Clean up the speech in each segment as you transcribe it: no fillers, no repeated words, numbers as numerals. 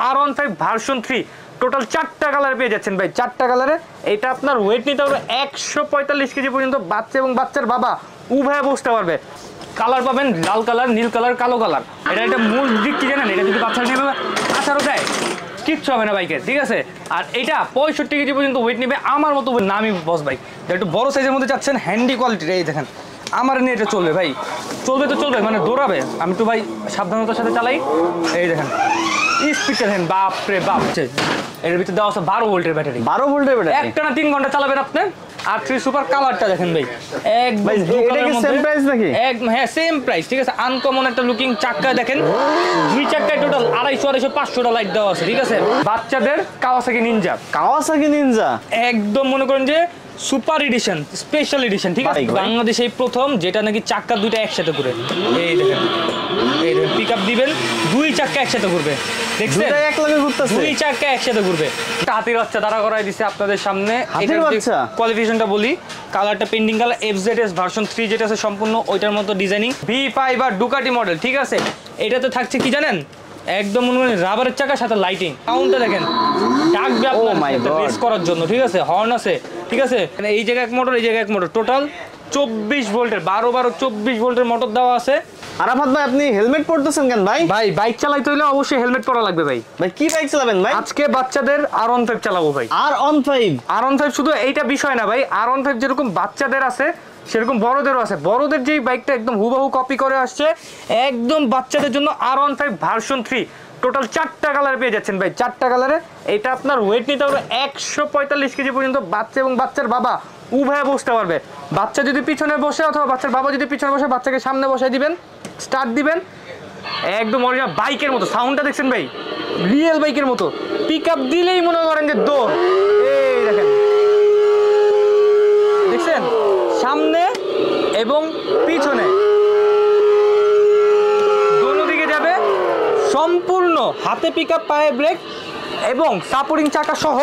R15 version 3 total 4টা colour পেয়ে যাচ্ছেন ভাই, 4টা কালারে। এটা আপনার ওয়েট নিতে হবে 145 কেজি পর্যন্ত, বাচ্চা এবং বাচ্চার বাবা উভয়ে বসতে পারবে। কালার পাবেন লাল কালার, নীল কালার, কালো কালার। এটা একটা মূল দিক কি জানেন, এটা যদি বাচ্চা নিয়ে আচারও দেয় কিচ্ছু হবে না বাইকের, ঠিক আছে। আর এটা 65 কেজি পর্যন্ত ওয়েট নেবে, আমার মতো নামি বস বাইক। একটু বড় সাইজের মধ্যে চাচ্ছেন, হ্যান্ডি কোয়ালিটির, এই দেখেন আমার নিয়ে এটা চলবে ভাই, চলবে তো চলবে, মানে দৌড়াবে। আমি তো ভাই সাবধানতার সাথে চালাই। এই দেখেন স্পিডটা দেখেন, বাপ রে বাপ। এর ভিতরে দেওয়া আছে 12 ভোল্টের ব্যাটারি, 12 ভোল্টের ব্যাটারি, একটানা 3 ঘন্টা চালাবেন আপনি। আর 3 সুপার কালারটা দেখেন ভাই, একদম এটা কি সেম প্রাইস নাকি? একদম হ্যাঁ সেম প্রাইস, ঠিক আছে। আনকমন একটা লুকিং চাক্কা দেখেন, 2 চাক্কায় টোটাল 250 500টা লাইট দেওয়া আছে, ঠিক আছে। বাচ্চাদের কাওয়াসাকি নিনজা, কাওয়াসাকি নিনজা একদম মনে করেন যে সুপার এডিশন, স্পেশাল এডিশন, ঠিক আছে। বাংলাদেশে এই প্রথম যেটা নাকি চাক্কা দুইটা একসাথে ঘুরে। এই দেখেন, এই দেখেন পিকআপ দিবেন, 2 চাক্কা একসাথে ঘুরবে, দেখছেন দুইটা এক লগে ঘুরতেছে, 2 চাক্কা একসাথে ঘুরবে। একটা হাতির বাচ্চা দাঁড়া করাই দিছে আপনাদের সামনে। হাতির বাচ্চা কোয়ালিফিকেশনটা বলি, কালারটা পেন্ডিং কালার, FZS ভার্সন 3 যেটা আছে সম্পূর্ণ ওইটার মতো ডিজাইনিং, V5 আর ডুকাটি মডেল, ঠিক আছে। এটাতে থাকছে কি জানেন, একদম মনে করেন রাবারের চাকা সাথে লাইটিং, সাউন্ডটা দেখেন, ডাকবে আপনার রেস করার জন্য, ঠিক আছে। হর্ন আছে, ঠিক আছে। এই জায়গায় এক মোটর, এই জায়গায় এক মোটর, টোটাল 24 ভোল্টের 12 ভোল্টের মোটর দেওয়া আছে। আরাফাত ভাই আপনি হেলমেট পরতেছেন কেন ভাই? ভাই বাইক চালাইতে হলে অবশ্যই হেলমেট পরা লাগবে ভাই। ভাই কি বাইক চালাবেন ভাই? আজকে বাচ্চাদের R15 চালাবো ভাই। R15 শুধু এইটা বিষয় না ভাই, R15 যেরকম বাচ্চাদের আছে সেরকম বড়দেরও আছে। বড়দের যেই বাইকটা একদম হুবহু কপি করে আসছে, একদম বাচ্চাদের জন্য R15 ভার্সন 3 টোটাল 4টা কালার পেয়ে যাচ্ছেন ভাই, 4টা কালারে। এটা আপনার ওয়েট নিতে হবে 145 কেজি পর্যন্ত, বাচ্চা এবং বাচ্চার বাবা উভয়ে বসতে পারবে। বাচ্চা যদি পিছনে বসে অথবা বাচ্চার বাবা যদি পিছনে বসে, বাচ্চাকে সামনে বসাই দিবেন, স্টার্ট দিবেন, একদম অরিজিনাল বাইকের মতো সাউন্ডটা দেখছেন ভাই, রিয়েল বাইকের মতো। পিকআপ দিলেই মনে করেন যে দৌড়। এই দেখেন, দেখছেন সামনে এবং পিছনে দোনো দিকে যাবে, সম্পূর্ণ হাতে পিকআপ, পায়ে ব্রেক এবং সাপোর্টিং চাকা সহ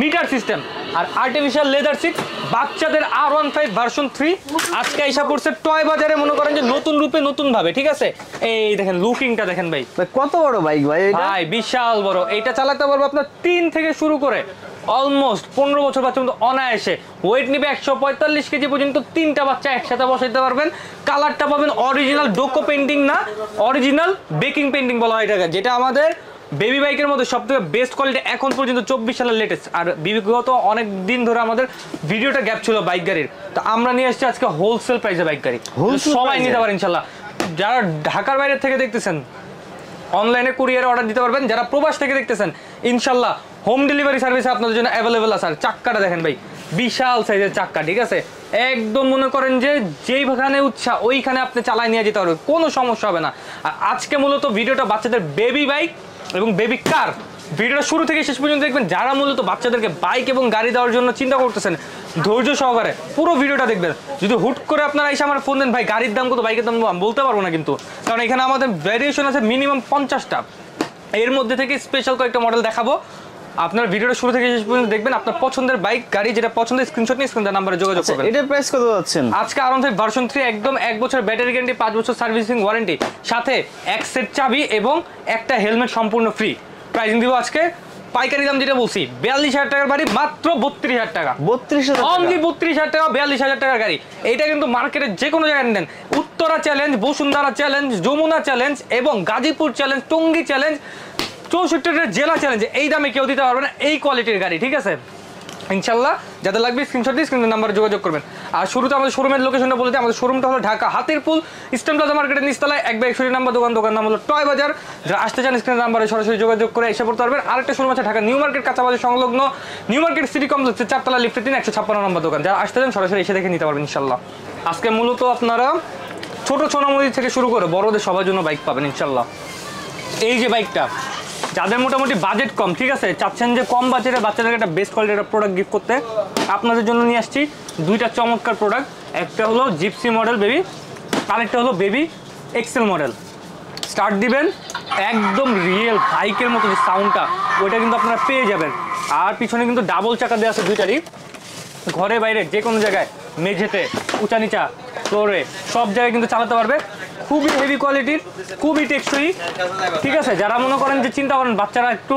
মিটার সিস্টেম আর আর্টিফিশিয়াল লেদার সিট। বাচ্চাদের R15 ভার্সন 3 আজকে আইসা পড়ছে টয় বাজারে, মনে করেন যে নতুন রূপে নতুন ভাবে, ঠিক আছে। এই দেখেন লুকিংটা দেখেন ভাই, কত বড় বাইক ভাই এটা? ভাই বিশাল বড়। এটা চালাতে পারবো আপনার 3 থেকে শুরু করে অলমোস্ট 15 বছর বাচ্চা পর্যন্ত অনায়াসে। ওয়েট নিবে 145 কেজি পর্যন্ত, 3টা বাচ্চা একসাথে বসাইতে পারবেন। কালারটা পাবেন অরিজিনাল ডোকো পেন্টিং না, অরিজিনাল বেকিং পেন্টিং বলা হয় এটাকে, যেটা আমাদের বেবি বাইকের মধ্যে সবথেকে বেস্ট কোয়ালিটি এখন পর্যন্ত 24 সালের লেটেস্ট। আর বিগত অনেক দিন ধরে আমাদের ভিডিওটা গ্যাপ ছিল বাইক গাড়ির, তো আমরা নিয়ে আসছি আজকে হোলসেল প্রাইসে বাইক গাড়ি, সবাই নিতে পারেন ইনশাল্লাহ। যারা ঢাকার বাইরে থেকে দেখতেছেন অনলাইনে কুরিয়ারে অর্ডার দিতে পারবেন, যারা প্রবাস থেকে দেখতেছেন ইনশাল্লাহ হোম ডেলিভারি সার্ভিস আপনাদের জন্য অ্যাভেলেবেল আছে। আর চাক্কাটা দেখেন ভাই, বিশাল সাইজের চাক্কা, ঠিক আছে। একদম মনে করেন যে যেইখানে উৎসাহ ওইখানে আপনি চালায় নিয়ে যেতে পারবেন, কোনো সমস্যা হবে না। আর আজকে মূলত ভিডিওটা বাচ্চাদের বেবি বাইক এবং বেবি কার, ভিডিওটা শুরু থেকে শেষ পর্যন্ত দেখবেন। যারা মূলত বাচ্চাদেরকে বাইক এবং গাড়ি দেওয়ার জন্য চিন্তা করতেছেন, ধৈর্য সহকারে পুরো ভিডিওটা দেখবেন। যদি হুট করে আপনারা এসে আমার ফোন দেন ভাই গাড়ির দাম কত, বাইকের দাম আমি বলতে পারবো না কিন্তু, কারণ এখানে আমাদের ভ্যারিয়েশন আছে মিনিমাম 50টা। এর মধ্যে থেকে স্পেশাল কয়েকটা মডেল দেখাবো। আপনার ভিডিওটা শুরু থেকে শেষ পর্যন্ত দেখবেন, আপনার পছন্দের বাইক গাড়ি যেটা পছন্দের স্ক্রিনশট নিয়ে স্ক্রিনের নাম্বারে যোগাযোগ করবেন। এটার প্রাইস কত যাচ্ছেন আজকে R15 ভার্সন 3 একদম 1 বছর ব্যাটারি গ্যারান্টি, 5 বছর সার্ভিসিং ওয়ারেন্টি, সাথে এক সেট চাবি এবং একটা হেলমেট সম্পূর্ণ ফ্রি। প্রাইসিং দিব আজকে পাইকারি দাম যেটা বলছি 42,000 টাকার গাড়ি মাত্র 32,000 টাকা, 32,000 অনলি 32,000 টাকা, 42,000 টাকার গাড়ি। এইটা কিন্তু মার্কেটের যে কোনো জায়গায় নেন, Uttara challenge, Bashundhara challenge, Jamuna challenge এবং গাজীপুর চ্যালেঞ্জ, টঙ্গী চ্যালেঞ্জ, 64টা জেলা চ্যালেঞ্জ, এই দামে কেউ দিতে পারবে না এই কোয়ালিটির গাড়ি, ঠিক আছে। ইনশাল্লাহ যাদের লাগবে স্ক্রিনশট দিয়ে স্ক্রিনের নাম্বারে যোগাযোগ করবেন। আর শুরুতে আমাদের শোরুমের লোকেশনটা বলতে, আমাদের শোরুমটা হলো ঢাকা হাতিরপুল ইস্টার্ন প্লাজা মার্কেটের নিচতলায় 1/61 নাম্বার দোকান নাম হলো টয় বাজার। যারা আসতে চান স্ক্রিনের নাম্বারে সরাসরি যোগাযোগ করে এসে পড়তে পারবেন। আরেকটা শোরুম আছে ঢাকা নিউ মার্কেট কাঁচাবাজার সংলগ্ন নিউ মার্কেট সিটি কমপ্লেক্সের 4 তলা লিফটে 3 156 নম্বর দোকান। যারা আসতে চান সরাসরি এসে দেখে নিতে পারবেন ইনশাল্লাহ। আজকে মূলত আপনারা ছোট সোনামুড়ি থেকে শুরু করে বড়দের সবার জন্য বাইক পাবেন ইনশাল্লাহ। এই যে বাইকটা যাদের মোটামুটি বাজেট কম, ঠিক আছে, চাচ্ছেন যে কম বাজেটে বাচ্চাদেরকে একটা বেস্ট কোয়ালিটির একটা প্রোডাক্ট গিফট করতে, আপনাদের জন্য নিয়ে আসছি 2টা চমৎকার প্রোডাক্ট। একটা হলো জিপসি মডেল বেবি, আরেকটা হলো বেবি এক্সেল মডেল। স্টার্ট দিবেন, একদম রিয়েল বাইকের মতো যে সাউন্ডটা ওইটা কিন্তু আপনারা পেয়ে যাবেন। আর পিছনে কিন্তু ডাবল চাকা দেওয়া আছে দুইটারই, ঘরে বাইরে যে কোনো জায়গায়, মেঝেতে, উঁচা নিচা ফ্লোরে সব জায়গায় কিন্তু চালাতে পারবে। খুবই হেভি কোয়ালিটির, খুবই টেকসই। ঠিক আছে, যারা মনে করেন যে চিন্তা করেন বাচ্চারা একটু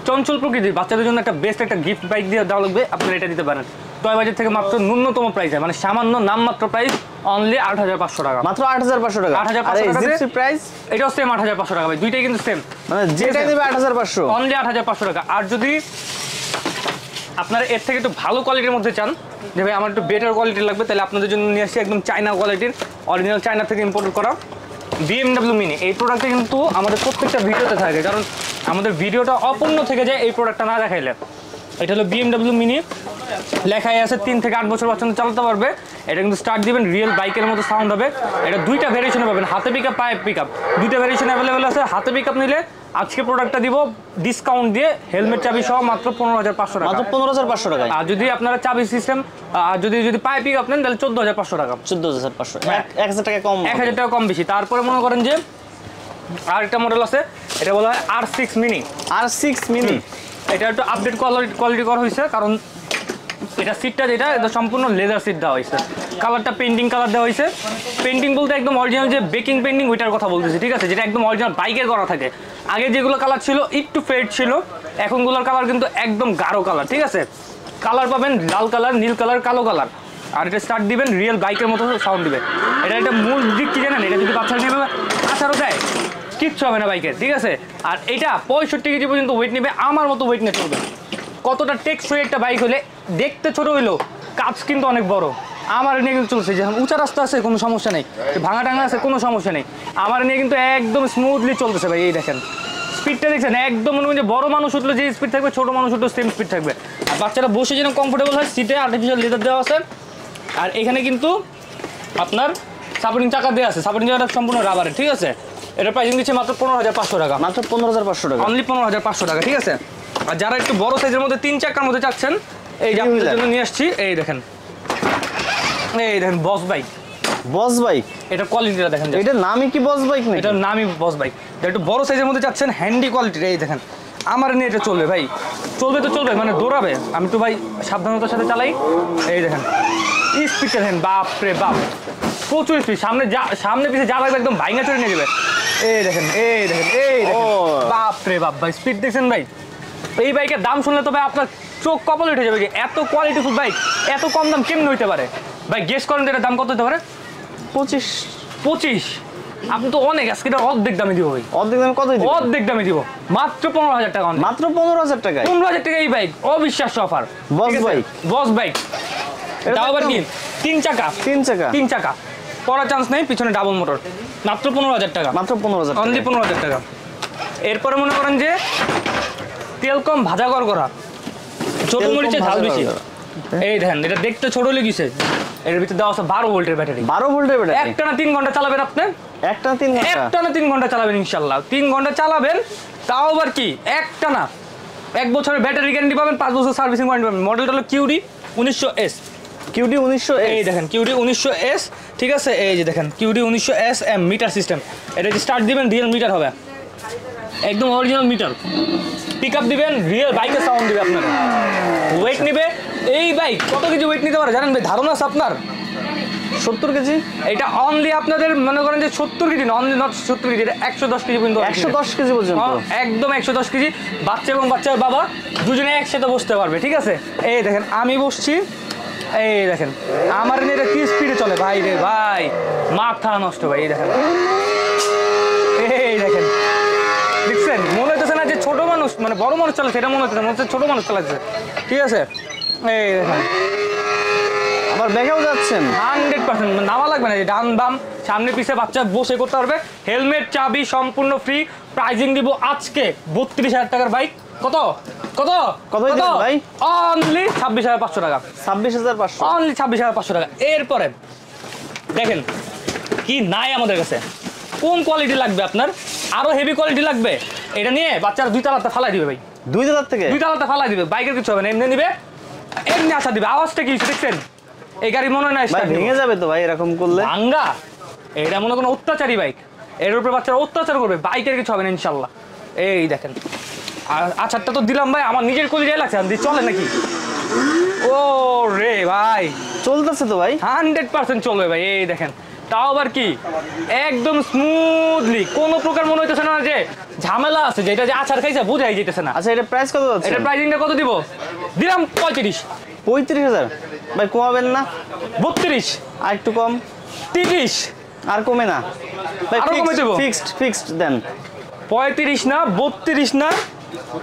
চঞ্চল প্রকৃতির, বাচ্চাদের জন্য একটা বেস্ট একটা গিফট বাইক দিয়ে দেওয়া লাগবে, আপনারা এটা দিতে পারেন। টয় বাজার থেকে মাত্র ন্যূনতম প্রাইস, মানে সামান্য নামমাত্র প্রাইস অনলি ৮৫০০ টাকা, মাত্র 8500 টাকা। 8500 টাকা জিপসি প্রাইস এটাও সেম ৮৫০০ টাকা ভাই, দুইটাই কিন্তু সেম, মানে যেটা নেবে 8500 অনলি ৮৫০০ টাকা। আর যদি আপনারা এর থেকে একটু ভালো কোয়ালিটির মধ্যে চান, যে ভাই আমার একটু বেটার কোয়ালিটির লাগবে, তাহলে আপনাদের জন্য নিয়ে আসছি একদম চায়না কোয়ালিটির, অরিজিনাল চায়না থেকে ইম্পোর্ট করা BMW মিনি। এই প্রোডাক্টটা কিন্তু আমাদের প্রত্যেকটা ভিডিওতে থাকে, কারণ আমাদের ভিডিওটা অপূর্ণ থেকে যায় এই প্রোডাক্টটা না দেখাইলে। এটা হলো BMW মিনি, লেখাই আছে 3 থেকে 8 বছর পর্যন্ত চালাতে পারবে। এটা কিন্তু স্টার্ট দিবেন রিয়েল বাইকের মতো সাউন্ড হবে। এটা দুইটা ভেরিয়েশনে পাবেন, হাতে পিকআপ পায়ে পিকআপ, দুইটা ভেরিয়েশন অ্যাভেলেবেল আছে। হাতে পিকআপ নিলে আজকে প্রোডাক্টটা দিব ডিসকাউন্ট দিয়ে হেলমেট চাবি সহ মাত্র ১৫৫০০ টাকা, মাত্র 15500 টাকায়। আর যদি আপনারা চাবি সিস্টেম আর যদি পায়ে পিকআপ নেন তাহলে ১৪৫০০ টাকা, 14500, হ্যাঁ। 1000 টাকা কম। ১০০০ টাকা কম বেশি। তারপরে মনে করেন যে আরেকটা মডেল আছে, এটা বলা হয় R6 মিনি। R6 মিনি, এটা একটু আপডেট কোয়ালিটি করা হয়েছে, কারণ এটা সিটটা যেটা এটা সম্পূর্ণ লেদার সিট দেওয়া হয়েছে, কালারটা পেন্টিং কালার দেওয়া হয়েছে। পেন্টিং বলতে একদম অরিজিনাল যে বেকিং পেন্টিং ওইটার কথা বলতেছি, ঠিক আছে, যেটা একদম অরিজিনাল বাইকের করা থাকে। আগে যেগুলো কালার ছিল একটু ফেড ছিল, এখনগুলোর কালার কিন্তু একদম গাঢ় কালার, ঠিক আছে। কালার পাবেন লাল কালার, নীল কালার, কালো কালার। আর এটা স্টার্ট দিবেন রিয়েল বাইকের মতো সাউন্ড দিবে। এটা একটা মূল দিক কি জানেন, এটা যদি বাচ্চা নেবে আচারও দেয় কিচ্ছু হবে না বাইকের, ঠিক আছে। আর এটা 65 কেজি পর্যন্ত ওয়েট নেবে, আমার মতো ওয়েট নিয়ে চলবে। কতটা টেকসই একটা বাইক হলে, দেখতে ছোট হইলো কাজ কিন্তু অনেক বড়। আমার নিয়ে কিন্তু চলছে, যখন উঁচা রাস্তা আছে কোনো সমস্যা নেই, ভাঙা টাঙা আছে কোনো সমস্যা নেই, আমার নিয়ে কিন্তু একদম স্মুথলি চলতেছে ভাই। এই দেখেন স্পিডটা দেখছেন, একদম মনে হয় যে বড় মানুষ উঠলো যে স্পিড থাকবে, ছোট মানুষ উঠলো সেম স্পিড থাকবে। আর বাচ্চারা বসে যেন কমফোর্টেবল হয়, সিটে আর্টিফিশিয়াল লেদার দেওয়া আছে। আর এখানে কিন্তু আপনার সাপোর্টিং চাকা দেওয়া আছে, সাপোর্টিং চাকাটা সম্পূর্ণ রাবারের, ঠিক আছে। এটা প্রাইসিং দিচ্ছে মাত্র ১৫৫০০ টাকা, মাত্র 15500 টাকা, অনলি ১৫৫০০ টাকা, ঠিক আছে। আর যারা একটু বড় সাইজের মধ্যে 3 চাকার মধ্যে চাচ্ছেন, এই যে আপনাদের জন্য নিয়ে আসছি, এই দেখেন বস বাইক। বস বাইক, এটা কোয়ালিটিটা দেখেন, এটার নামই কি বস বাইক নাকি? এটার নামই বস বাইক। একটু বড় সাইজের মধ্যে চাচ্ছেন, হ্যান্ডি কোয়ালিটির, এই দেখেন আমার নিয়ে এটা চলবে ভাই, চলবে তো চলবে, মানে দৌড়াবে। আমি একটু ভাই সাবধানতার সাথে চালাই। এই দেখেন স্পিডটা দেখেন, বাপ রে বাপ, প্রচুর স্পিড, সামনে পিছে যা লাগবে একদম ভাইঙা চড়ে নিয়ে যাবে। এই দেখেন বাপ রে বাপ ভাই, স্পিড দেখছেন ভাই। এই বাইকের দাম শুনলে তো ভাই আপনার চোখ কপাল উঠে যাবে, এত কোয়ালিটিফুল বাইক এত কম দাম কেমনে হইতে পারে ভাই? গেস করেন এটার দাম কত হতে পারে? 25। আপনি তো অনেক, আজকে এটা অর্ধেক দামে দিব ভাই। অর্ধেক দামে কত দিবেন? অর্ধেক দামে দিব, মাত্র ১৫,০০০ টাকা, মাত্র 15000 টাকায় ১৫,০০০ টাকা এই বাইক, অবিশ্বাস্য অফার। বস বাইক, এটা আবার কি 3 চাকা, 3 চাকা, পড়ার চান্স নেই, পিছনে ডাবল মোটর, মাত্র ১৫,০০০ টাকা, মাত্র 15000 অনলি ১৫,০০০ টাকা। এরপরে মনে করেন যে তেল কম ভাজা করা, ছোট মরিচে ঝাল বেশি। এই দেখেন এটা দেখতে ছোট লেগেছে, এর ভিতরে দেওয়া আছে 12 ভোল্টের ব্যাটারি। 12 ভোল্টের ব্যাটারি, একটানা 3 ঘন্টা চালাবেন আপনি, একটানা 3 ঘন্টা, একটানা 3 ঘন্টা চালাবেন ইনশাআল্লাহ। 3 ঘন্টা চালাবেন, তাও আবার কি একটানা। 1 বছরের ব্যাটারি গ্যারান্টি পাবেন, 5 বছর সার্ভিসিং ওয়ারেন্টি পাবেন। মডেলটা হলো QD 1900S। QD 1900S, এই দেখেন QD 1900S, ঠিক আছে। এই যে দেখেন QD 1900S M metre system. এটা যে স্টার্ট দিবেন রিয়েল মিটার হবে, একদম অরিজিনাল মিটার। পিকআপ দিবেন রিয়েল বাইকের সাউন্ড দিবে আপনারা। ওয়েট নেবে এই বাইক কত কেজি ওয়েট নিতে পারে জানেন ভাই? ধারণা আছে আপনার? 70 কেজি। এটা অনলি আপনাদের মনে করেন যে 70 কেজি না, অনলি নট 70 কেজি, এটা 110 কেজি পর্যন্ত। 110 কেজি পর্যন্ত, একদম 110 কেজি। বাচ্চা এবং বাচ্চার বাবা দুজনে একসাথে বসতে পারবে, ঠিক আছে। এই দেখেন আমি বসছি, এই দেখেন আমার নিয়ে এটা কি স্পিডে চলে ভাই রে ভাই, মাথা নষ্ট ভাই। এই দেখেন, এই দেখেন দেখছেন, মনে হচ্ছে না যে ছোট মানুষ মানে বড় মানুষ চালাচ্ছে, এটা মনে হচ্ছে ছোট মানুষ চালাচ্ছে, ঠিক আছে। এই দেখেন আবার ব্যাগেও যাচ্ছেন 100%, নামা লাগবে না, ডান বাম সামনে পিছে বাচ্চা বসে করতে পারবে। হেলমেট চাবি সম্পূর্ণ ফ্রি। প্রাইজিং দিব আজকে ৩২,০০০ টাকার বাইক। কত কত কত ভাই? অনলি ২৬,৫০০ টাকা, ২৬,৫০০, অনলি ২৬,৫০০ টাকা। এরপরে দেখেন কি নাই আমাদের কাছে, কোন কোয়ালিটি লাগবে আপনার, আরো হেভি কোয়ালিটি লাগবে, এটা নিয়ে বাচ্চারা 2 তালাতে ফালাই দিবে ভাই, 2 তালার থেকে 2 তালাতে ফালাই দিবে। বাইকের কিছু হবে না, এমনি নিবে, এমনি আসা দিবে। আওয়াজটা কি দেখছেন? এই গাড়ি মনে হয় না ভাই ভেঙে যাবে তো ভাই এরকম করলে। ভাঙ্গা, এটা মনে কোনো অত্যাচারী বাইক, এর উপরে বাচ্চারা অত্যাচার করবে, বাইকের কিছু হবে না ইনশাল্লাহ। এই দেখেন আচারটা তো দিলাম ভাই, আমার নিজের কলিজায় লাগছে, আমি চলে নাকি? ও রে ভাই চলতেছে তো ভাই, 100% চলবে ভাই। এই দেখেন তাও আবার কি একদম স্মুথলি, কোনো প্রকার মনে হইতেছে না যে ঝামেলা আছে, যেটা যে আচার খাইছে বুঝাই যেতেছে না। আচ্ছা, এটা প্রাইস কত যাচ্ছে? এটা প্রাইসিংটা কত দিব? দিলাম 35। 35,000 ভাই, কমাবেন না? 32, আর একটু কম? 30, আর কমে না ভাই? আরো কমে দেবো। ফিক্সড দেন। 35 না, 32 না,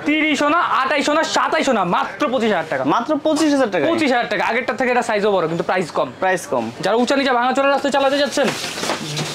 30 না, 28 না, 27 না, মাত্র 25,000 টাকা। মাত্র 25,000 টাকা? 25,000 টাকা। আগেরটার থেকে এটা সাইজও বড়, কিন্তু প্রাইস কম। প্রাইস কম। যারা উঁচা নিচা ভাঙাচোরা রাস্তায় চালাতে যাচ্ছেন,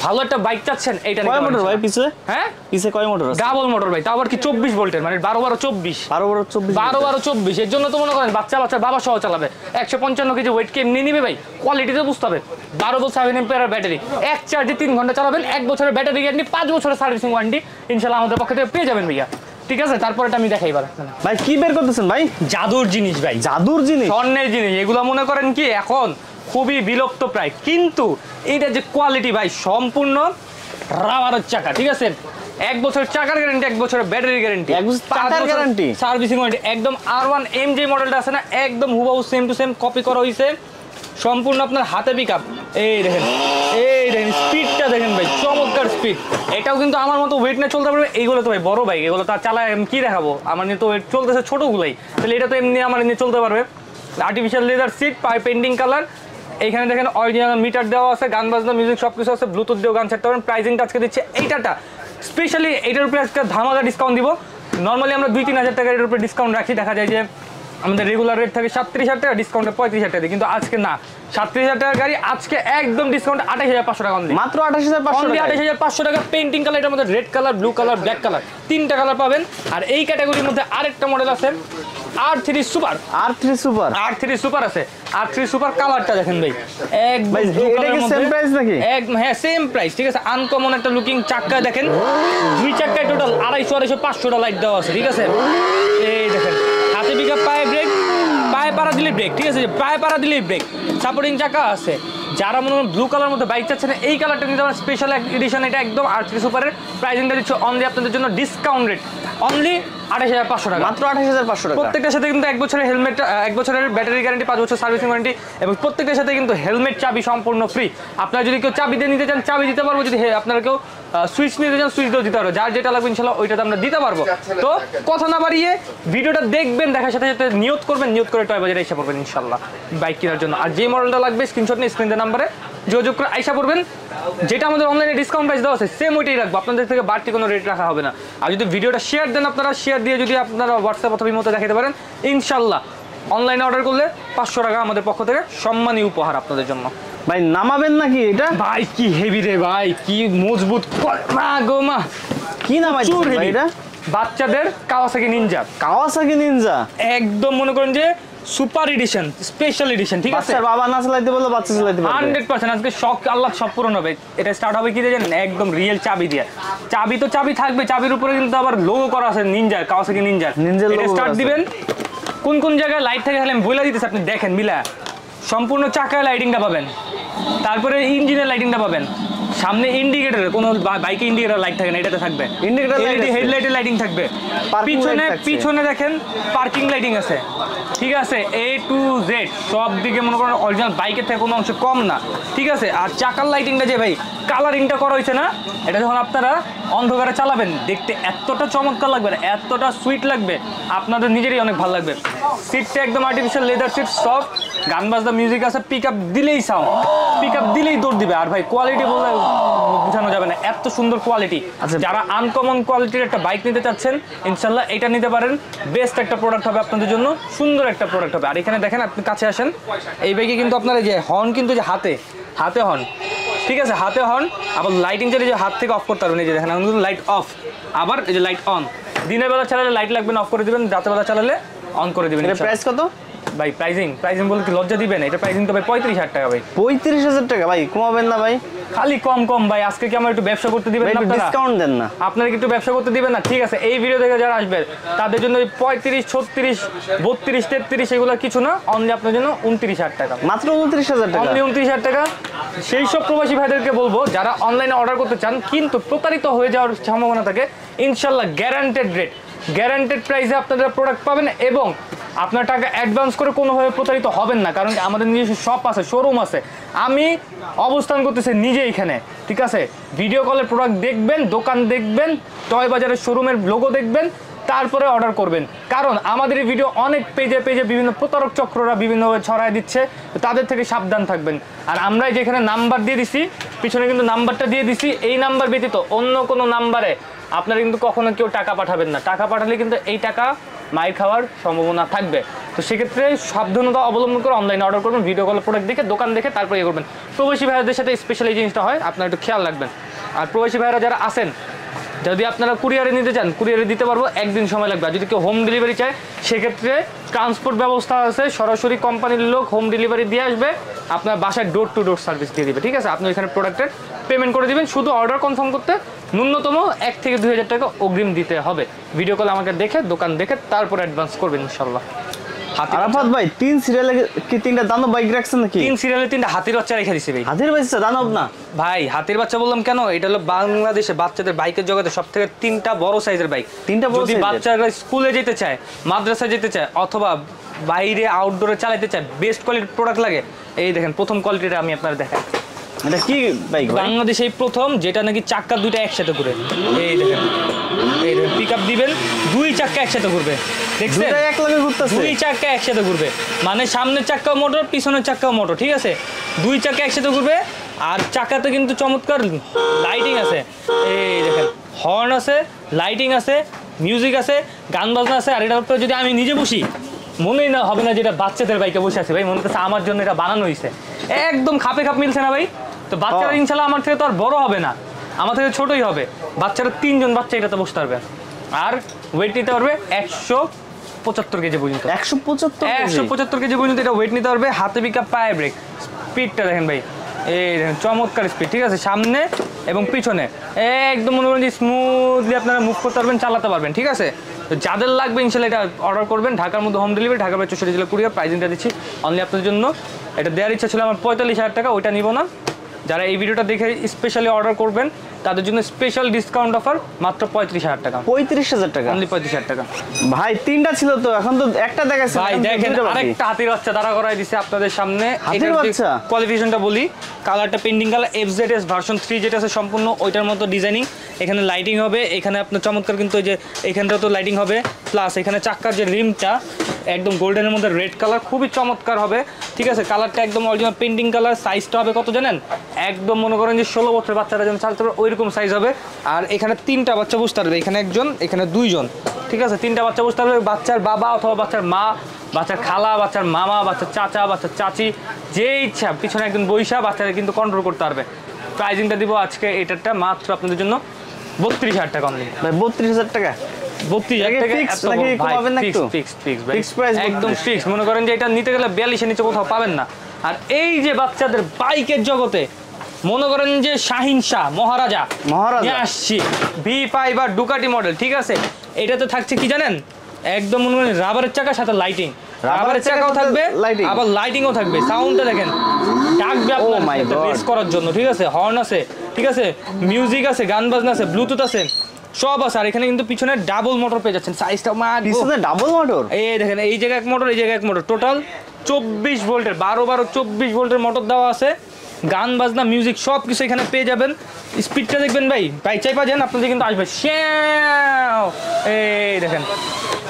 ভালো একটা বাইক চাচ্ছেন, এইটা কয় মোটর ভাই পিছে? হ্যাঁ, পিছে কয় মোটর আছে? ডাবল মোটর ভাই, তাও আবার কি 24 ভোল্টের, মানে 12-12-24। 12-12-24? 12-12-24, এর জন্য তো মনে করেন বাচ্চা বাবা সহ চালাবে। 155 কেজি ওয়েট কে এমনি নিবে ভাই, কোয়ালিটিতে বুঝতে হবে। 12-7 এম্পিয়ার ব্যাটারি, এক চার্জে 3 ঘন্টা চালাবেন, 1 বছরের ব্যাটারি গ্যারান্টি, 5 বছরের সার্ভিসিং ওয়ারেন্টি ইনশাআল্লাহ আমাদের পক্ষ থেকে পেয়ে যাবেন ভাইয়া। ঠিক আছে, তারপরটা আমি দেখাইবার। ভাই কি বের করতেছেন ভাই? জাদুর জিনিস ভাই, জাদুর জিনিস, স্বর্ণের জিনিস। এগুলো মনে করেন কি এখন খুবই বিলুপ্ত প্রায়, কিন্তু এটা যে কোয়ালিটি ভাই, সম্পূর্ণ রাবারের চাকা। ঠিক আছে, 1 বছরের চাকার গ্যারান্টি, 1 বছরের ব্যাটারি গ্যারান্টি, 1 বছর চাকার গ্যারান্টি, সার্ভিসিং ওয়ারেন্টি। একদম R1 M যে মডেলটা আছে না, একদম হুবহু সেম টু সেম কপি করা হইছে। সম্পূর্ণ আপনার হাতে পিকআপ। এই দেখেন স্পিডটা দেখেন ভাই, চমৎকার স্পিড। এটাও কিন্তু আমার মতো ওয়েট নিয়ে চলতে পারবে। এইগুলো তো ভাই বড় বাইক, এগুলো তো চালায় আমি কি দেখাবো, আমার নিয়ে তো ওয়েট চলতেছে ছোটগুলাই, তাহলে এটা তো এমনি আমার নিয়ে চলতে পারবে। Artificial leather seat, painting colour. এইখানে দেখেন অরিজিনাল মিটার দেওয়া আছে, গান বাজনা মিউজিক সব কিছু আছে, ব্লুটুথ দিয়েও গান ছাড়তে পারেন। প্রাইসিংটা আজকে দিচ্ছে এইটাটা স্পেশালি, এইটার উপরে আজকে ধামাকা ডিসকাউন্ট দিব। নর্মালি আমরা 2-3 হাজার টাকার এর উপরে ডিসকাউন্ট রাখি, দেখা যায় যে আমাদের রেগুলার রেট থাকে 37,000 টাকা, ডিসকাউন্টে 35,000 টাকা, কিন্তু আজকে না, 37,000 টাকার গাড়ি আজকে একদম ডিসকাউন্ট 28,500 টাকা অনলি। মাত্র 28,500 টাকা। 28,500 টাকা। পেইন্টিং কালার, এটার মধ্যে red colour, blue colour, black colour, 3টা কালার পাবেন। আর এই ক্যাটাগরির মধ্যে আরেকটা মডেল আছে R3 super. R3 super? R3 super আছে। R3 সুপার কালারটা দেখেন ভাই, একদম ব্লু এটা কালারের কি মধ্যে। সেম প্রাইস নাকি? একদম, হ্যাঁ সেম প্রাইস। ঠিক আছে, আনকমন একটা লুকিং চাক্কা দেখেন, 2 চাক্কায় টোটাল 250-500টা লাইট দেওয়া আছে। ঠিক আছে, এই দেখেন হাতে পিকআপ, পায়ে ব্রেক, পায়ে পাড়া দিলে ব্রেক। ঠিক আছে, পায়ে পাড়া দিলেই ব্রেক, সাপোর্টিং চাকা আছে। যারা মনে হয় ব্লু কালার মধ্যে বাইক চাচ্ছেন, এই কালারটা নিতে পারেন, স্পেশাল এডিশন। এটা একদম R3 সুপারের প্রাইসিংটা দিচ্ছে অনলি আপনাদের জন্য ডিসকাউন্ট রেট, অনলি 28,500 টাকা। মাত্র 28,500 টাকা। প্রত্যেকটার সাথে কিন্তু 1 বছরের হেলমেট, 1 বছরের ব্যাটারি গ্যারান্টি, 5 বছর সার্ভিসিং ওয়ারেন্টি, এবং প্রত্যেকটার সাথে কিন্তু হেলমেট চাবি সম্পূর্ণ ফ্রি। আপনারা যদি কেউ চাবি দিয়ে নিতে চান, চাবি দিতে পারবো। যদি আপনারা কেউ সুইচ নিতে চান, সুইচ দিয়েও দিতে পারবো। যার যেটা লাগবে ইনশাল্লাহ ওইটাতে আমরা দিতে পারবো। তো কথা না বাড়িয়ে ভিডিওটা দেখবেন, দেখার সাথে সাথে নিয়ত করবেন, নিয়ত করে টয় বাজারে এসে পড়বেন ইনশাল্লাহ বাইক কেনার জন্য। আর যে মডেলটা লাগবে স্ক্রিনশট নিয়ে স্ক্রিনের নাম্বারে যোগাযোগ করে আইসা পড়বেন। যেটা আমাদের অনলাইনে ডিসকাউন্ট প্রাইস দেওয়া আছে সেম ওইটাই রাখবো, আপনাদের থেকে বাড়তি কোনো রেট রাখা হবে না। আর যদি ভিডিওটা শেয়ার দেন, আপনারা শেয়ার দিয়ে যদি আপনারা হোয়াটসঅ্যাপ অথবা ইমোতে দেখাতে পারেন, ইনশাল্লাহ অনলাইনে অর্ডার করলে 500 টাকা আমাদের পক্ষ থেকে সম্মানী উপহার আপনাদের জন্য। ভাই নামাবেন নাকি এটা? ভাই কি হেভি রে ভাই, কি মজবুত, মা গো মা, কি নামাইছেন ভাই এটা? বাচ্চাদের কাওয়াসাকি নিনজা। কাওয়াসাকি নিনজা একদম মনে করেন যে সুপার এডিশন, স্পেশাল এডিশন। ঠিক আছে, বাচ্চার বাবা না চালাইতে বললে বাচ্চা চালাইতে পারবে 100%। আজকে শখ আল্লাহ সব পূরণ হবে। এটা স্টার্ট হবে কি দিয়ে জানেন? একদম রিয়েল চাবি দিয়ে। চাবি তো চাবি থাকবে, চাবির উপরে কিন্তু আবার লোগো করা আছে নিনজার, কাওয়াসাকি নিনজার। এটা স্টার্ট দিবেন, কোন কোন জায়গায় লাইট থাকে তাহলে আমি বলে দিতেছি, আপনি দেখেন মিলা। সম্পূর্ণ চাকায় লাইটিংটা পাবেন, তারপরে ইঞ্জিনের লাইটিংটা পাবেন, সামনে ইন্ডিকেটর, কোনো বাইকে ইন্ডিকেটর লাইট থাকে না, এটাতে থাকবে ইন্ডিকেটর লাইট, হেডলাইটের লাইটিং থাকবে। পিছনে দেখেন পার্কিং লাইটিং আছে। ঠিক আছে, A to Z সব দিকে মনে করেন অরিজিনাল বাইকের থেকে কোনো অংশ কম না। ঠিক আছে, আর চাকার লাইটিংটা যে ভাই কালারিংটা করা হয়েছে না, এটা যখন আপনারা অন্ধকারে চালাবেন দেখতে এতটা চমৎকার লাগবে, এতটা সুইট লাগবে, আপনাদের নিজেরই অনেক ভালো লাগবে। সিটটা একদম আর্টিফিশিয়াল লেদার সিট, সফট, গান বাজনা মিউজিক আছে, পিক আপ দিলেই সাউন্ড, পিক আপ দিলেই দৌড় দিবে। আর ভাই কোয়ালিটি বলতে বোঝানো যাবে না, এত সুন্দর কোয়ালিটি। আচ্ছা, যারা আনকমন কোয়ালিটির একটা বাইক নিতে চাচ্ছেন, ইনশাল্লাহ এটা নিতে পারেন। বেস্ট একটা প্রোডাক্ট হবে আপনাদের জন্য, সুন্দর একটা প্রোডাক্ট হবে। আর এখানে দেখেন, আপনি কাছে আসেন, এই বাইকে কিন্তু আপনার এই যে হর্ন কিন্তু যে হাতে হর্ন, ঠিক আছে, হাতে হর্ন, আবার লাইটিং যেটা যে হাত থেকে অফ করতে পারবেন। এই যে দেখেন কিন্তু লাইট অফ, আবার এই যে লাইট অন। দিনের বেলা চালালে লাইট লাগবে না, অফ করে দিবেন, রাতের বেলা চালালে অন করে দিবেন। এটা প্রাইস কত ভাই? প্রাইসিং বলে কি লজ্জা দিবেন? এটা প্রাইসিং তো ভাই 35,000 টাকা ভাই। 35,000 টাকা ভাই, কমাবেন না ভাই? খালি কম ভাই, আজকে কি আমার একটু ব্যবসা করতে দিবেন না? আপনারা ডিসকাউন্ট দেন না? আপনারা কি একটু ব্যবসা করতে দিবেন না? ঠিক আছে, এই ভিডিও দেখে যারা আসবে তাদের জন্য 35, 36, 32, 33 এগুলো কিছু না, অনলি আপনার জন্য 29,000 টাকা, মাত্র 29,000 টাকা, অনলি 29,000 টাকা। সেই সব প্রবাসী ভাইদেরকে বলবো যারা অনলাইনে অর্ডার করতে চান কিন্তু প্রতারিত হয়ে যাওয়ার সম্ভাবনা থাকে, ইনশাল্লাহ গ্যারান্টেড রেট, গ্যারান্টেড প্রাইসে আপনারা প্রোডাক্ট পাবেন, এবং আপনার টাকা অ্যাডভান্স করে কোনোভাবে প্রতারিত হবেন না। কারণ আমাদের নিজস্ব শপ আছে, শোরুম আছে, আমি অবস্থান করতেছি নিজে এখানে, ঠিক আছে? ভিডিও কলের প্রোডাক্ট দেখবেন, দোকান দেখবেন, টয় বাজারের শোরুমের লোগো দেখবেন, তারপরে অর্ডার করবেন। কারণ আমাদের এই ভিডিও অনেক পেজে পেজে বিভিন্ন প্রতারক চক্ররা বিভিন্নভাবে ছড়ায় দিচ্ছে, তো তাদের থেকে সাবধান থাকবেন। আর আমরা যেখানে নাম্বার দিয়ে দিছি, পিছনে কিন্তু নাম্বারটা দিয়ে দিছি, এই নাম্বার ব্যতীত অন্য কোনো নাম্বারে আপনারা কিন্তু কখনো কেউ টাকা পাঠাবেন না। টাকা পাঠালে কিন্তু এই টাকা মাইর খাওয়ার সম্ভাবনা থাকবে। তো সেক্ষেত্রে সাবধানতা অবলম্বন করে অনলাইনে অর্ডার করবেন, ভিডিও কলের প্রোডাক্ট দেখে, দোকান দেখে, তারপরে ইয়ে করবেন। প্রবাসী ভাইয়াদের সাথে স্পেশাল এই জিনিসটা হয়, আপনারা একটু খেয়াল রাখবেন। আর প্রবাসী ভাইয়ারা যারা আছেন, যদি আপনারা কুরিয়ারে নিতে চান, কুরিয়ারে দিতে পারবো, একদিন সময় লাগবে। আর যদি কেউ হোম ডেলিভারি চায়, সেক্ষেত্রে ট্রান্সপোর্ট ব্যবস্থা আছে, সরাসরি কোম্পানির লোক হোম ডেলিভারি দিয়ে আসবে, আপনার বাসায় ডোর টু ডোর সার্ভিস দিয়ে দিবে, ঠিক আছে? আপনি এখানে প্রোডাক্টের পেমেন্ট করে দিবেন, শুধু অর্ডার কনফার্ম করতে ন্যূনতম 1 থেকে 2 হাজার টাকা অগ্রিম দিতে হবে। ভিডিও কল আমাকে দেখে, দোকান দেখে, তারপর অ্যাডভান্স করবেন ইনশাল্লাহ। আরাফাত ভাই 3 সিরিয়ালে কি 3টা দানব বাইক রাখছেন নাকি? 3 সিরিয়ালে 3টা হাতির বাচ্চা রেখে দিছি ভাই। হাতির বাচ্চা দানব না ভাই, হাতির বাচ্চা বললাম কেন? এটা হলো বাংলাদেশে বাচ্চাদের বাইকের জগতে সবথেকে 3টা বড় সাইজের বাইক। 3টা বড় যদি সাইজের? বাচ্চারা স্কুলে যেতে চায়, মাদ্রাসায় যেতে চায়, অথবা বাইরে আউটডোরে চালাতে চায়, বেস্ট কোয়ালিটির প্রোডাক্ট লাগে, এই দেখেন প্রথম কোয়ালিটিটা আমি আপনার দেখাই। এটা কি বাইক ভাই? বাংলাদেশে এই প্রথম যেটা নাকি চাক্কা দুইটা একসাথে ঘুরে। এই দেখেন, এই দেখেন পিকআপ দিবেন, 2 চাক্কা একসাথে ঘুরবে, দেখছেন? দুটো এক লগে ঘুরতেছে? 2 চাক্কা একসাথে ঘুরবে, মানে সামনের চাক্কাও মোটর, পিছনের চাক্কাও মোটর, ঠিক আছে? 2 চাক্কা একসাথে ঘুরবে। আর চাকাতে কিন্তু চমৎকার লাইটিং আছে, এই দেখেন, হর্ন আছে, লাইটিং আছে, মিউজিক আছে, গান বাজনা আছে। আর এটার উপরে যদি আমি নিজে বসি, মনেই না হবে না যেটা বাচ্চাদের বাইকে বসে আছে ভাই, মনে হচ্ছে আমার জন্য এটা বানানো হয়েছে। একদম খাপে খাপ মিলছে না ভাই? তো বাচ্চারা ইনশাল্লাহ আমার থেকে তো আর বড় হবে না, আমার থেকে ছোটই হবে। বাচ্চারা 3 জন বাচ্চা এটাতে বসতে পারবে। আর ওয়েট নিতে পারবে 175 কেজি পর্যন্ত। 175 কেজি পর্যন্ত এটা ওয়েট নিতে পারবে। হাতে পিকআপ, পায়ে ব্রেক, স্পিডটা দেখেন ভাই, এই দেখেন চমৎকার স্পিড, ঠিক আছে? সামনে এবং পিছনে একদম মনে করেন যে স্মুথলি আপনারা মুভ করতে পারবেন, চালাতে পারবেন, ঠিক আছে? তো যাদের লাগবে ইনশাল্লাহ এটা অর্ডার করবেন। ঢাকার মধ্যে হোম ডেলিভারি, ঢাকার বাইরে 64 জেলা কুরিয়ার। প্রাইসিংটা দিচ্ছি অনলি আপনাদের জন্য। এটা দেওয়ার ইচ্ছা ছিল আমার 45,000 টাকা, ওইটা নিব না। যারা এই ভিডিওটা দেখে স্পেশালি অর্ডার করবেন, তাদের জন্য স্পেশাল ডিসকাউন্ট অফার, মাত্র 35,000 টাকা। 35,000 টাকা? অনলি 35,000 টাকা। ভাই 3টা ছিল তো, এখন তো একটা দেখাচ্ছে। ভাই দেখেন, আরেকটা হাতির বাচ্চা দাঁড়া করাই দিছে আপনাদের সামনে। হাতির বাচ্চা? কোয়ালিফিকেশনটা বলি, কালারটা পেন্ডিং কালার, FZS ভার্সন 3 যেটা আছে সম্পূর্ণ ওইটার মতো ডিজাইনিং। এখানে লাইটিং হবে, এখানে আপনার চমৎকার কিন্তু এই যে এখানটাও তো লাইটিং হবে, প্লাস এখানে চাক্কার যে রিমটা একদম গোল্ডেনের মধ্যে রেড কালার, খুবই চমৎকার হবে, ঠিক আছে? কালারটা একদম অরিজিনাল পেন্ডিং কালার। সাইজটা হবে কত জানেন? একদম মনে করেন যে 16 বছরের বাচ্চারা যেন চালাতে পারে ওইরকম সাইজ হবে। আর এখানে 3টা বাচ্চা বসতে পারবে, এখানে একজন, এখানে 2 জন, ঠিক আছে? 3টা বাচ্চা বসতে পারবে। বাচ্চার বাবা অথবা বাচ্চার মা, বাচ্চার খালা, বাচ্চার মামা, বাচ্চার চাচা, বাচ্চার চাচি, যে ইচ্ছা পিছনে একজন বৈশা বাচ্চারা কিন্তু কন্ট্রোল করতে পারবে। প্রাইজিংটা দিব আজকে এটারটা মাত্র আপনাদের জন্য 32,000 টাকা অনলি। ভাই 32,000 টাকা? 32,000 টাকা একদম ফিক্স। মনে করেন যে এটা নিতে গেলে 42-এর নিচে কোথাও পাবেন না। আর এই যে বাচ্চাদের বাইকের জগতে মনে করেন যে শাহিন শাহ মহারাজা নিয়ে আসছি, V5 আর ডুকাটি মডেল, ঠিক আছে? এটাতে থাকছে কি জানেন? একদম মনে করেন রাবারের চাকার সাথে লাইটিং, রাবারের চাকাও থাকবে, আবার লাইটিংও থাকবে। সাউন্ডটা দেখেন, ডাকবে আপনার রেস করার জন্য, ঠিক আছে? হর্ন আছে, ঠিক আছে? মিউজিক আছে, গান বাজনা আছে, ব্লুটুথ আছে, সব আছে। আর এখানে কিন্তু পিছনে ডাবল মোটর পেয়ে যাচ্ছেন। সাইজটা পিছনে ডাবল মোটর, এই দেখেন, এই জায়গায় এক মোটর, এই জায়গায় এক মোটর, টোটাল 24 ভোল্টের 12-24 ভোল্টের মোটর দেওয়া আছে। গান বাজনা, মিউজিক সব কিছু এখানে পেয়ে যাবেন। স্পিডটা দেখবেন ভাই, বাইক চাই পাচ্ছেন আপনাদের কিন্তু আসবে। এই দেখেন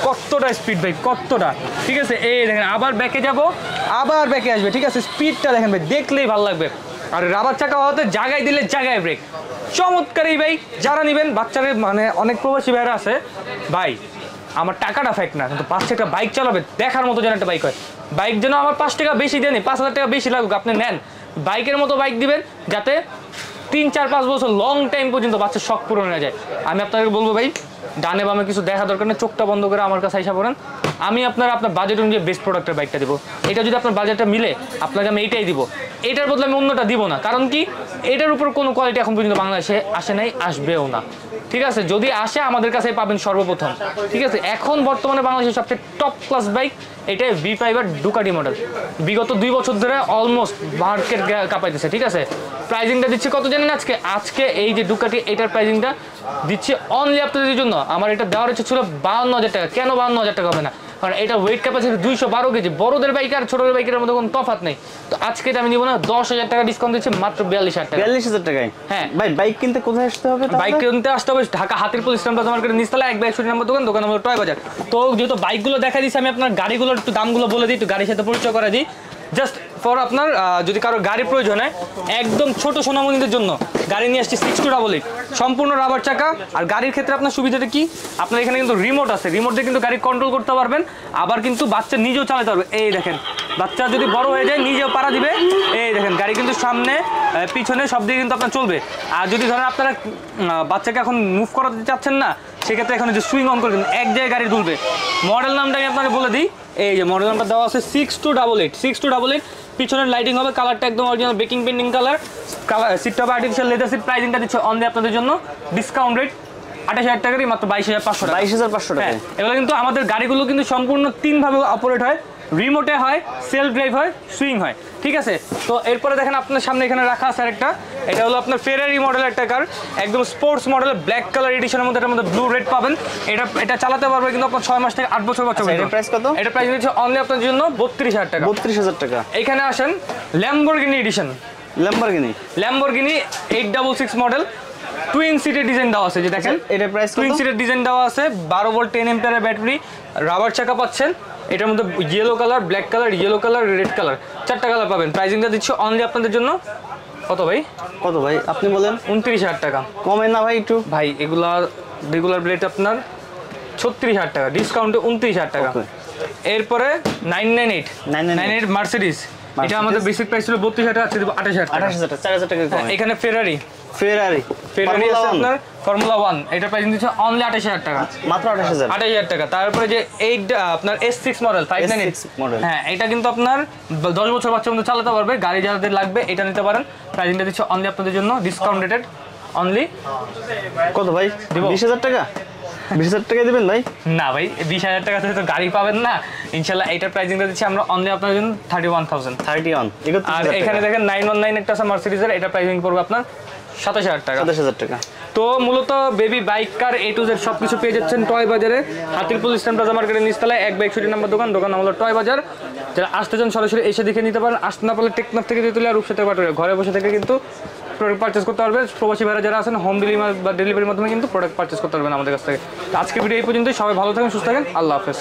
কতটা স্পিড ভাই, কতটা, ঠিক আছে? এই দেখেন আবার ব্যাকে যাব, আবার ব্যাকে আসবে, ঠিক আছে? স্পিডটা দেখেন ভাই, দেখলেই ভালো লাগবে। আর রাবার চাকা হওয়াতে জায়গায় দিলে জায়গায় ব্রেক, চমৎকার এই বাইক। যারা নেবেন, বাচ্চাদের মানে অনেক প্রবাসী ভাইরা আছে, ভাই আমার টাকাটা ফেক না, কিন্তু 5 টাকা বাইক চালাবে দেখার মতো যেন একটা বাইক হয়। বাইক যেন আমার 5 টাকা বেশি দেয়নি, 5,000 টাকা বেশি লাগুক, আপনি নেন। বাইকের মতো বাইক দিবেন যাতে 3-4-5 বছর লং টাইম পর্যন্ত বাচ্চার শখ পূরণ হয়ে যায়। আমি আপনাকে বলবো ভাই, ডানে বামে কিছু দেখা দরকার নেই, চোখটা বন্ধ করে আমার কাছে আইসা পড়েন। আমি আপনার বাজেট অনুযায়ী বেস্ট প্রোডাক্টের বাইকটা দেবো। এটা যদি আপনার বাজেটটা মিলে, আপনাকে আমি এইটাই দিব। এটার বদলে আমি অন্যটা দিব না। কারণ কি, এটার উপর কোনো কোয়ালিটি এখন পর্যন্ত বাংলাদেশে আসে নাই, আসবেও না, ঠিক আছে? যদি আসে আমাদের কাছেই পাবেন সর্বপ্রথম, ঠিক আছে? এখন বর্তমানে বাংলাদেশের সবচেয়ে টপ ক্লাস বাইক এটাই V5 আর ডুকাটি মডেল। বিগত 2 বছর ধরে অলমোস্ট মার্কেট কাঁপাইতেছে, ঠিক আছে? প্রাইজিংটা দিচ্ছি কত জানেন আজকে? আজকে এই যে ডুকাটি, এটার প্রাইজিংটা দিচ্ছি অনলি আপনাদের জন্য। আমার এটা দেওয়ার ইচ্ছে ছিল 52,000 টাকা। কেন 52,000 টাকা হবে না? কারণ এটা ওয়েট ক্যাপাসিটি 212 কেজি। বড়দের বাইক আর ছোটদের বাইকের মধ্যে কোনো তফাৎ নেই। তো আজকে এটা আমি নিব না, 10,000 টাকা ডিসকাউন্ট দিচ্ছি মাত্র 42,000 টাকা। 42,000 টাকায়? হ্যাঁ ভাই বাইক কিনতে কোথায় আসতে হবে? বাইক কিনতে আসতে হবে ঢাকা হাতিরপুল ইসলাম প্লাজা মার্কেটের নিচতলা 162 নম্বর দোকান, দোকান নম্বর টয় বাজার। তো যেহেতু বাইকগুলো দেখা দিচ্ছি, আমি আপনার গাড়িগুলোর একটু দামগুলো বলে দিই, একটু গাড়ির সাথে পরিচয় করে দিই। জাস্ট ফর আপনার যদি কারো গাড়ি প্রয়োজন হয়, একদম ছোট সোনামণিদের জন্য গাড়ি নিয়ে আসছি 6288, সম্পূর্ণ রাবার চাকা। আর গাড়ির ক্ষেত্রে আপনার সুবিধাটা কি, আপনার এখানে কিন্তু রিমোট আছে, রিমোট দিয়ে কিন্তু গাড়ি কন্ট্রোল করতে পারবেন। আবার কিন্তু বাচ্চা নিজেও চালাতে পারবে। এই দেখেন, বাচ্চা যদি বড় হয়ে যায় নিজেও পাড়া দিবে। এই দেখেন, গাড়ি কিন্তু সামনে পিছনে সব দিকে কিন্তু আপনার চলবে। আর যদি ধরেন আপনারা বাচ্চাকে এখন মুভ করাতে চাচ্ছেন না, সেক্ষেত্রে এখানে যে সুইং অন করে দিন, এক জায়গায় গাড়ি তুলবে। মডেল নামটা আমি আপনাকে বলে দিই, এই যে মডেল নাম্বার দেওয়া আছে 6288। পিছনের লাইটিং হবে, কালারটা একদম অরিজিনাল বেকিং পেন্টিং কালার। সিটটা হবে আর্টিফিশিয়াল লেদার সিট। প্রাইসিংটা দিচ্ছে অনলি আপনাদের জন্য ডিসকাউন্ট রেট 28,000 টাকারই মাত্র 22,500 টাকা। 22,500 টাকা। এগুলো কিন্তু আমাদের গাড়িগুলো কিন্তু সম্পূর্ণ 3 ভাবে অপারেট হয়, রিমোটে হয়, সেলফ ড্রাইভ হয়, সুইং হয়, ঠিক আছে। তো এরপরে দেখেন আপনার সামনে এখানে রাখা আছে আরেকটা, এটা হলো আপনার ফেরারি মডেলের একটা কার, একদম স্পোর্টস মডেলের ব্ল্যাক কালার এডিশনের মধ্যে, এটার মধ্যে ব্লু রেড পাবেন। এটা চালাতে পারবে কিন্তু আপনার 6 মাস থেকে 8 বছর বাচ্চা। এটার প্রাইস কত? এটা প্রাইস হচ্ছে অনলি আপনার জন্য 32,000 টাকা। 32,000 টাকা। এখানে আসেন Lamborghini edition, Lamborghini 866 model, twin সিটের ডিজাইন দেওয়া আছে, যে দেখেন এটার প্রাইস টুইন সিটের ডিজাইন দেওয়া আছে, 12 ভোল্ট 10 এম্পিয়ারের ব্যাটারি, রাবার চাকা পাচ্ছেন। এটার মধ্যে yellow colour, black colour, yellow colour, red colour, 4টা কালার পাবেন। প্রাইসিংটা দিচ্ছি অনলি আপনাদের জন্য কত ভাই? কত ভাই আপনি বলেন? 29,000 টাকা। কমে না ভাই একটু? ভাই এগুলা রেগুলার ব্লেড আপনার 36,000 টাকা, ডিসকাউন্টে 29,000 টাকা। এরপরে 998 মার্সিডিজ, এটা আমাদের বেসিক প্রাইস ছিল 32,000 টাকা, 28,000 টাকা। 4,000 টাকা কম। এখানে ফেরারি আছে আপনার ফর্মুলা 1, এটা প্রাইস দিচ্ছে অনলি 28,000 টাকা, মাত্র 28,000 টাকা। তারপরে যে 8 আপনার S6 মডেল 598 মডেল, হ্যাঁ এটা কিন্তু আপনার 10 বছর বাচ্চার মধ্যে চালাতে পারবে। গাড়ি যাদের লাগবে এটা নিতে পারেন। প্রাইসিংটা দিচ্ছে অনলি আপনাদের জন্য ডিসকাউন্ট রেটেড অনলি কত ভাই? দিব 20,000 টাকা। 20,000 টাকা দিবেন ভাই? না ভাই, 20,000 টাকাতে তো গাড়ি পাবেন না ইনশাআল্লাহ। এটার প্রাইসিংটা দিচ্ছি আমরা অনলি আপনাদের জন্য 31,000। আর এখানে দেখেন 919 একটা আছে মার্সিডিজের, এটা প্রাইসিং পড়বে আপনার 27,000 টাকা। 27,000 টাকা। তো মূলত baby bike car A to Z সবকিছু পেয়ে যাচ্ছেন টয় বাজারে, হাতিরপুল ইসলাম প্লাজা মার্কেটের নিচতলায় 162 নম্বর দোকান, দোকান নাম হলো টয় বাজার। যারা আসতে চান সরাসরি এসে দেখে নিতে পারেন। আসতে না পারলে টেকনাফ থেকে তেতুলিয়া আর রূপসাতে পাটুরিয়া ঘরে বসে থেকে কিন্তু প্রোডাক্ট পারচেস করতে পারবে। প্রবাসী ভাইরা যারা আছেন হোম ডেলিভারি বা ডেলিভারির মাধ্যমে কিন্তু প্রোডাক্ট পারচেস করতে পারবেন আমাদের কাছ থেকে। তো আজকে ভিডিও এই পর্যন্তই। সবাই ভালো থাকেন, সুস্থ থাকেন, আল্লাহ হাফেজ।